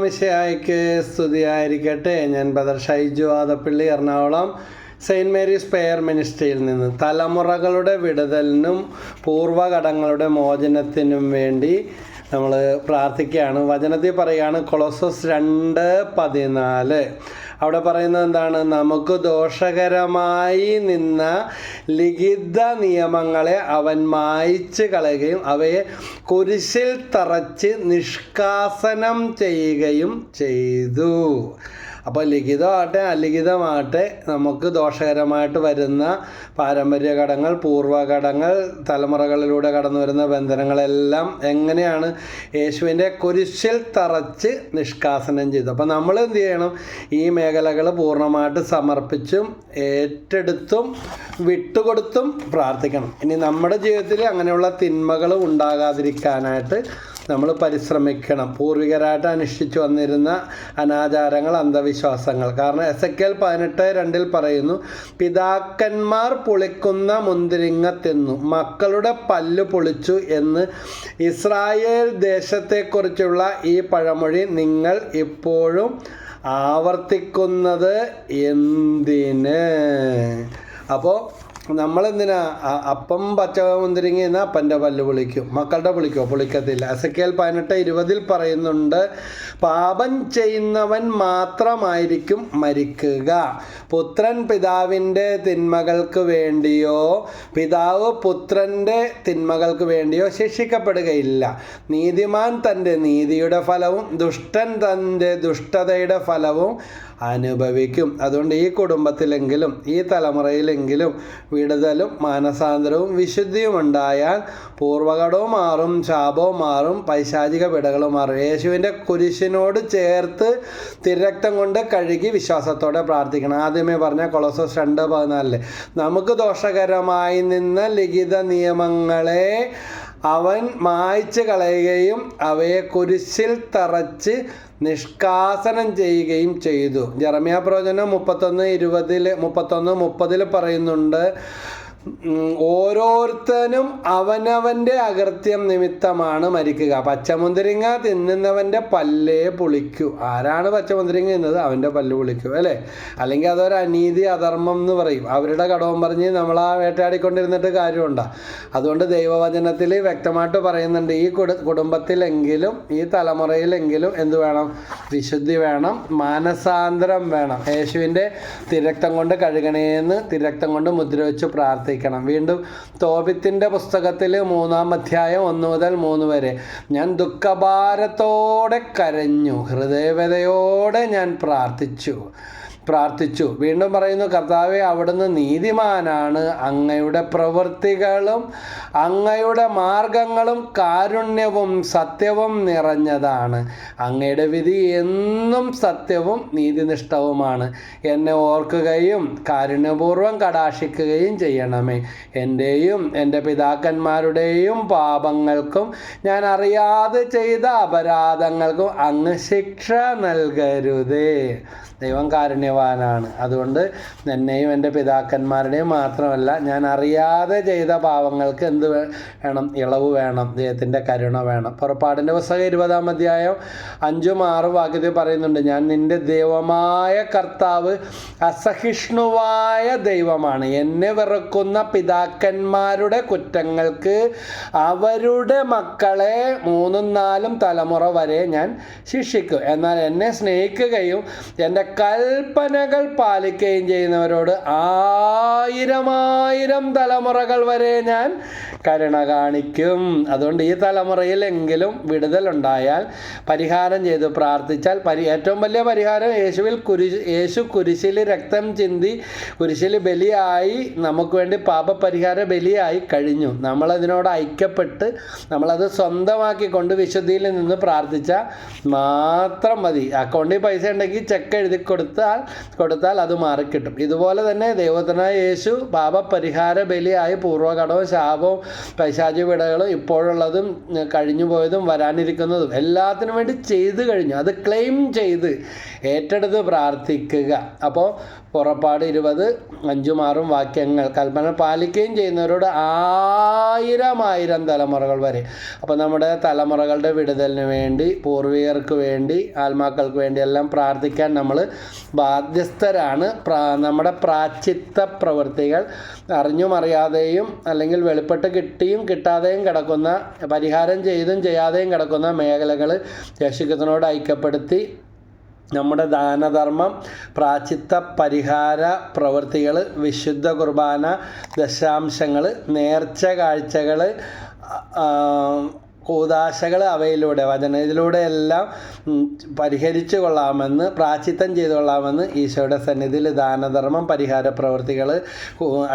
മിശിഹായ്ക്ക് സ്തുതിയായിരിക്കട്ടെ. ഞാൻ brother Shaiju Adappally, Ernakulam saint Mary's prayer മിനിസ്ട്രിയിൽ നിന്ന് തലമുറകളുടെ വിടുതലിനും പൂർവ്വകടങ്ങളുടെ മോചനത്തിനും വേണ്ടി നമ്മൾ പ്രാർത്ഥിക്കുകയാണ്. വചനത്തിൽ പറയുകയാണ് കൊളോസസ് 2:14. അവിടെ പറയുന്നത് എന്താണ്? നമുക്ക് ദോഷകരമായി നിന്ന ലിഖിത നിയമങ്ങളെ അവൻ മായ്ച്ച് കളയുകയും അവയെ കുരിശിൽ തറച്ച് നിഷ്കാസനം ചെയ്യുകയും ചെയ്തു. അപ്പോൾ ലിഖിതമാകട്ടെ അലിഖിതമാകട്ടെ നമുക്ക് ദോഷകരമായിട്ട് വരുന്ന പാരമ്പര്യ ഘടകങ്ങൾ, പൂർവ്വഘടകങ്ങൾ, തലമുറകളിലൂടെ കടന്നു വരുന്ന ബന്ധനങ്ങളെല്ലാം എങ്ങനെയാണ് യേശുവിൻ്റെ കുരിശിൽ തറച്ച് നിഷ്കാസനം ചെയ്തു. അപ്പോൾ നമ്മൾ എന്ത് ചെയ്യണം? ഈ മേഖലകൾ പൂർണ്ണമായിട്ട് സമർപ്പിച്ചും ഏറ്റെടുത്തും വിട്ടുകൊടുത്തും പ്രാർത്ഥിക്കണം. ഇനി നമ്മുടെ ജീവിതത്തിൽ അങ്ങനെയുള്ള തിന്മകൾ ഉണ്ടാകാതിരിക്കാനായിട്ട് നമ്മൾ പരിശ്രമിക്കണം. പൂർവികരായിട്ട് അനുഷ്ഠിച്ചു വന്നിരുന്ന അനാചാരങ്ങൾ, അന്ധവിശ്വാസങ്ങൾ. കാരണം എസെക്കിയേൽ 18:2 പറയുന്നു, പിതാക്കന്മാർ പുളിക്കുന്ന മുന്തിരിങ്ങ തിന്നു, മക്കളുടെ പല്ല് പൊളിച്ചു എന്ന് ഇസ്രായേൽ ദേശത്തെക്കുറിച്ചുള്ള ഈ പഴമൊഴി നിങ്ങൾ ഇപ്പോഴും ആവർത്തിക്കുന്നത് എന്തിന്? അപ്പോൾ നമ്മളെന്തിനാ അപ്പം പച്ച മുന്തിരിങ്ങ എന്നാൽ അപ്പൻ്റെ പല്ല് പൊളിക്കും, മക്കളുടെ പൊളിക്കത്തില്ല. എസെക്കിയേൽ 18:20 പറയുന്നുണ്ട്, പാപം ചെയ്യുന്നവൻ മാത്രമായിരിക്കും മരിക്കുക. പുത്രൻ പിതാവിൻ്റെ തിന്മകൾക്ക് വേണ്ടിയോ പിതാവ് പുത്രൻ്റെ തിന്മകൾക്ക് വേണ്ടിയോ ശിക്ഷിക്കപ്പെടുകയില്ല. നീതിമാൻ തൻ്റെ നീതിയുടെ ഫലവും ദുഷ്ടൻ തൻ്റെ ദുഷ്ടതയുടെ ഫലവും അനുഭവിക്കും. അതുകൊണ്ട് ഈ കുടുംബത്തിലെങ്കിലും ഈ തലമുറയിലെങ്കിലും വിടുതലും മാനസാന്തരവും വിശുദ്ധിയും ഉണ്ടായാൽ പൂർവ്വകടവും മാറും, ശാപവും മാറും, പൈശാചിക പിടകളും മാറും. യേശുവിൻ്റെ കുരിശിനോട് ചേർത്ത് തിരക്തം കൊണ്ട് കഴുകി വിശ്വാസത്തോടെ പ്രാർത്ഥിക്കണം. ആദ്യമേ പറഞ്ഞ കൊളോസസ് 2:14 നമുക്ക് ദോഷകരമായി നിന്ന ലിഖിത നിയമങ്ങളെ അവൻ മായ്ച്ച് കളയുകയും അവയെ കുരിശിൽ തറച്ച് നിഷ്കാസനം ചെയ്യുകയും ചെയ്തു. ജെറമ്യാ പ്രവചനം 31:30 പറയുന്നുണ്ട്, ഓരോരുത്തനും അവനവൻ്റെ അകൃത്യം നിമിത്തമാണ് മരിക്കുക. പച്ചമുന്തിരിങ്ങ തിന്നുന്നവൻ്റെ പല്ലേ പുളിക്കൂ. ആരാണ് പച്ചമുന്തിരിങ്ങ തിന്നത്? അവൻ്റെ പല്ല് പുളിക്കൂ, അല്ലേ? അല്ലെങ്കിൽ അതൊരു അനീതി, അധർമ്മം എന്ന് പറയും. അവരുടെ കടവും പറഞ്ഞ് നമ്മൾ ആ വേട്ടയാടിക്കൊണ്ടിരുന്നിട്ട് കാര്യമുണ്ടോ? അതുകൊണ്ട് ദൈവവചനത്തിൽ വ്യക്തമായിട്ട് പറയുന്നുണ്ട്, ഈ കുടുംബത്തിലെങ്കിലും ഈ തലമുറയിലെങ്കിലും എന്ത് വേണം? വിശുദ്ധി വേണം, മാനസാന്തരം വേണം. യേശുവിൻ്റെ തിരക്തം കൊണ്ട് കഴുകണേന്ന് തിരക്തം കൊണ്ട് മുദ്ര വെച്ച് പ്രാർത്ഥിക്കണം. വീണ്ടും തോബിത്തിൻ്റെ പുസ്തകത്തിൽ 3-ാം അധ്യായം 1 മുതൽ 3 വരെ, ഞാൻ ദുഃഖഭാരത്തോടെ കരഞ്ഞു, ഹൃദയവ്യതയോടെ ഞാൻ പ്രാർത്ഥിച്ചു. വീണ്ടും പറയുന്നു, കർത്താവേ, അവിടുന്ന് നീതിമാനാണ്, അങ്ങയുടെ പ്രവൃത്തികളും അങ്ങയുടെ മാർഗങ്ങളും കാരുണ്യവും സത്യവും നിറഞ്ഞതാണ്. അങ്ങയുടെ വിധി എന്നും സത്യവും നീതിനിഷ്ഠവുമാണ്. എന്നെ ഓർക്കുകയും കാരുണ്യപൂർവ്വം കടാക്ഷിക്കുകയും ചെയ്യണമേ. എൻ്റെയും എൻ്റെ പിതാക്കന്മാരുടെയും പാപങ്ങൾക്കും ഞാൻ അറിയാതെ ചെയ്ത അപരാധങ്ങൾക്കും അങ്ങ് ശിക്ഷ നൽകരുതേ. ദൈവം കാരുണ്യവാനാണ്. അതുകൊണ്ട് എന്നെയും എൻ്റെ പിതാക്കന്മാരുടെയും മാത്രമല്ല, ഞാൻ അറിയാതെ ചെയ്ത പാവങ്ങൾക്ക് എന്ത് വേണം? ഇളവ് വേണം, ദൈവത്തിൻ്റെ കരുണ വേണം. പുറപ്പാടിൻ്റെ പുസ്തകം 20-ാം അധ്യായം 5-6 വാക്യത്തിൽ പറയുന്നുണ്ട്, ഞാൻ നിൻ്റെ ദൈവമായ കർത്താവ് അസഹിഷ്ണുവായ ദൈവമാണ്. എന്നെ വെറുക്കുന്ന പിതാക്കന്മാരുടെ കുറ്റങ്ങൾക്ക് അവരുടെ മക്കളെ 3-4 തലമുറ വരെ ഞാൻ ശിക്ഷിക്കും. എന്നാൽ എന്നെ സ്നേഹിക്കുകയും എൻ്റെ കൽപ്പനകൾ പാലിക്കുകയും ചെയ്യുന്നവരോട് 1000 തലമുറകൾ വരെ ഞാൻ കരുണ കാണിക്കും. അതുകൊണ്ട് ഈ തലമുറയിലെങ്കിലും വിടുതലുണ്ടായാൽ, പരിഹാരം ചെയ്ത് പ്രാർത്ഥിച്ചാൽ, ഏറ്റവും വലിയ പരിഹാരം യേശു കുരിശിൽ രക്തം ചിന്തി കുരിശിൽ ബലിയായി നമുക്ക് വേണ്ടി പാപപരിഹാര ബലിയായി കഴിഞ്ഞു. നമ്മളതിനോട് ഐക്യപ്പെട്ട് നമ്മളത് സ്വന്തമാക്കിക്കൊണ്ട് വിശുദ്ധിയിൽ നിന്ന് പ്രാർത്ഥിച്ചാൽ മാത്രം മതി. അക്കൗണ്ടിൽ പൈസ ഉണ്ടെങ്കിൽ ചെക്ക് എഴുതി കൊടുത്താൽ കൊടുത്താൽ അത് മാറിക്കിട്ടും. ഇതുപോലെ തന്നെ ദൈവത്തിനായ യേശു പാപപരിഹാര ബലിയായി പൂർവ്വകടവും ശാപവും പൈശാചിക വിടകളും ഇപ്പോഴുള്ളതും കഴിഞ്ഞു പോയതും വരാനിരിക്കുന്നതും എല്ലാത്തിനും വേണ്ടി ചെയ്തു കഴിഞ്ഞു. അത് ക്ലെയിം ചെയ്ത് ഏറ്റെടുത്ത് പ്രാർത്ഥിക്കുക. അപ്പോൾ പുറപ്പാട് 20:5-6 വാക്യങ്ങൾ കൽപ്പന പാലിക്കുകയും ചെയ്യുന്നവരോട് 1000 തലമുറകൾ വരെ. അപ്പോൾ നമ്മുടെ തലമുറകളുടെ വിടുതലിന് വേണ്ടി, പൂർവികർക്ക് വേണ്ടി, ആത്മാക്കൾക്ക് വേണ്ടി എല്ലാം പ്രാർത്ഥിക്കാൻ നമ്മൾ ബാധ്യസ്ഥരാണ്. നമ്മുടെ പ്രായശ്ചിത്ത പ്രവൃത്തികൾ അറിഞ്ഞും അറിയാതെയും അല്ലെങ്കിൽ വെളിപ്പെട്ട് കിട്ടിയും കിട്ടാതെയും കിടക്കുന്ന, പരിഹാരം ചെയ്തും ചെയ്യാതെയും കിടക്കുന്ന മേഖലകൾ യേശുക്രിസ്തുവിനോട് ഐക്യപ്പെടുത്തി നമ്മുടെ ദാനധർമ്മം, പ്രായശ്ചിത്ത പരിഹാര പ്രവൃത്തികൾ, വിശുദ്ധ കുർബാന, ദശാംശങ്ങൾ, നേർച്ച കാഴ്ചകൾ, കൂദാശകൾ, അവയിലൂടെ ഇതിലൂടെ എല്ലാം പരിഹരിച്ചു കൊള്ളാമെന്ന്, പ്രായശ്ചിത്തം ചെയ്തു കൊള്ളാമെന്ന് ഈശോയുടെ സന്നിധിയിൽ ദാനധർമ്മം, പരിഹാര പ്രവൃത്തികൾ,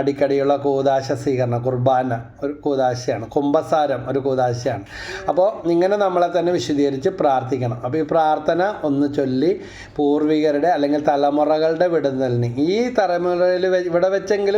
അടിക്കടിയുള്ള കൂദാശ സ്വീകരണം, കുർബാന ഒരു കൂദാശയാണ്, കുംഭസാരം ഒരു കൂദാശയാണ്. അപ്പോൾ ഇങ്ങനെ നമ്മളെ തന്നെ വിശദീകരിച്ച് പ്രാർത്ഥിക്കണം. അപ്പോൾ ഈ പ്രാർത്ഥന ഒന്ന് ചൊല്ലി പൂർവികരുടെ അല്ലെങ്കിൽ തലമുറകളുടെ വിടുതലിന്, ഈ തലമുറയിൽ ഇവിടെ വെച്ചെങ്കിലും